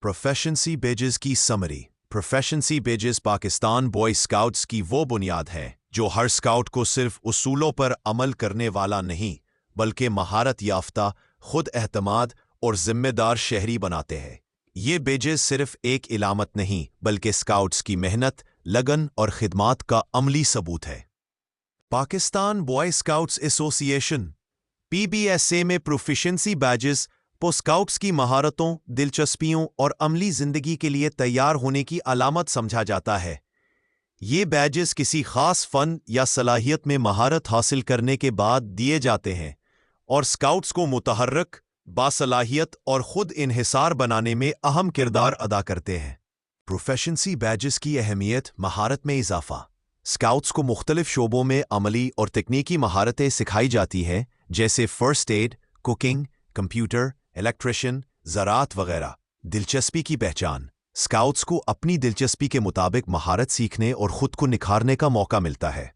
प्रोफेशंसी badges की summary. Proficiency badges Pakistan boy scouts की वो बुनियाद है जो हर स्काउट को सिर्फ उसूलों पर अमल करने वाला नहीं बल्कि महारत याफ्ता, खुद एहतमाद और जिम्मेदार शहरी बनाते हैं। ये बेजेस सिर्फ एक इलामत नहीं बल्कि स्काउट्स की मेहनत, लगन और खिदमात का अमली सबूत है। Pakistan boy scouts association (PBSA) में प्रोफिशिएंसी बैजेस स्काउट्स की महारतों, दिलचस्पियों और अमली जिंदगी के लिए तैयार होने की अलामत समझा जाता है। ये बैजेस किसी खास फन या सलाहियत में महारत हासिल करने के बाद दिए जाते हैं और स्काउट्स को मुतहर्रिक, बासलाहियत और खुद इन्हिसार बनाने में अहम किरदार अदा करते हैं। प्रोफेशंसी बैजेस की अहमियत, महारत में इजाफा। स्काउट्स को मुख्तलिफ शोबों में अमली और तकनीकी महारतें सिखाई जाती हैं, जैसे first aid, cooking, computer, electrician, ज़राअत वगैरह। दिलचस्पी की पहचान। स्काउट्स को अपनी दिलचस्पी के मुताबिक महारत सीखने और खुद को निखारने का मौका मिलता है।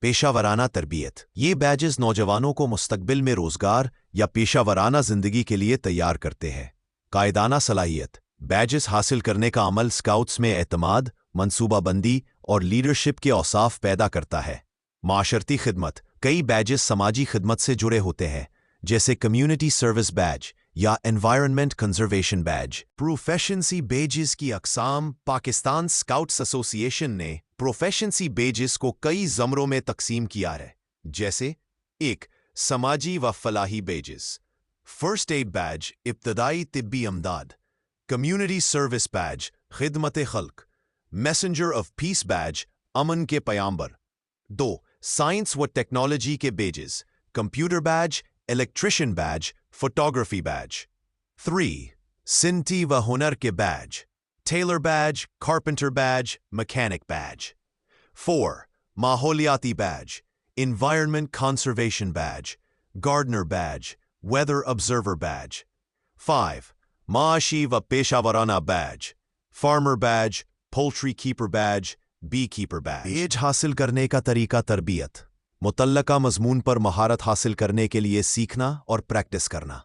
पेशा वराना तरबियत। ये बैजेस नौजवानों को मुस्तकबिल में रोजगार या पेशा वराना जिंदगी के लिए तैयार करते हैं। कायदाना सलाहियत। बैजेस हासिल करने का अमल स्काउट्स में एतमाद, मनसूबाबंदी और लीडरशिप के औसाफ पैदा करता है। माशरती खिदमत। कई बैजेस समाजी खिदमत से जुड़े होते हैं, जैसे कम्युनिटी सर्विस बैज या एनवायरनमेंट कंजर्वेशन बैज। प्रोफेशंसी बेजेस की अकसाम। पाकिस्तान स्काउट्स एसोसिएशन ने प्रोफेशंसी बेजेस को कई ज़मरों में तकसीम किया है, जैसे 1. समाजी व फलाही बेजेस। फर्स्ट एड बैज, इब्तदाई तिब्बी अमदाद। कम्युनिटी सर्विस बैज, खिदमत खल्क। मैसेंजर ऑफ पीस बैज, अमन के पयाम्बर। 2. साइंस व टेक्नोलॉजी के badges. Computer badge, electrician badge, photography badge. 3. सिंटी व हुनर के badge. Tailor badge, carpenter badge, mechanic badge. 4. माहौलियाती badge. Environment conservation badge, gardener badge, weather observer badge. 5. माशी व पेशावराना badge. Farmer badge, poultry keeper badge, bee keeper Baij. Beige हासिल करने का तरीका। तरबियत। मुतल्लका मजमून पर महारत हासिल करने के लिए सीखना और प्रैक्टिस करना।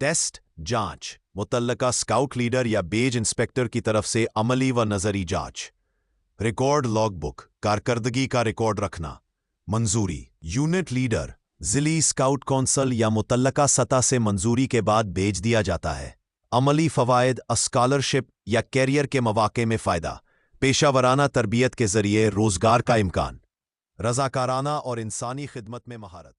टेस्ट, जांच। मुतल्लका स्काउट लीडर या बेज इंस्पेक्टर की तरफ से अमली व नजरी जांच। रिकॉर्ड लॉग बुक, कारकर्दगी का रिकॉर्ड रखना। मंजूरी। यूनिट लीडर, जिली स्काउट कौंसल या मुतल्लका सतह से मंजूरी के बाद भेज दिया जाता है। अमली फ़वायद, स्कॉलरशिप या कैरियर के मौके में फ़ायदा। पेशावराना तरबियत के ज़रिए रोज़गार का इम्कान। रज़ाकाराना और इंसानी खिदमत में महारत।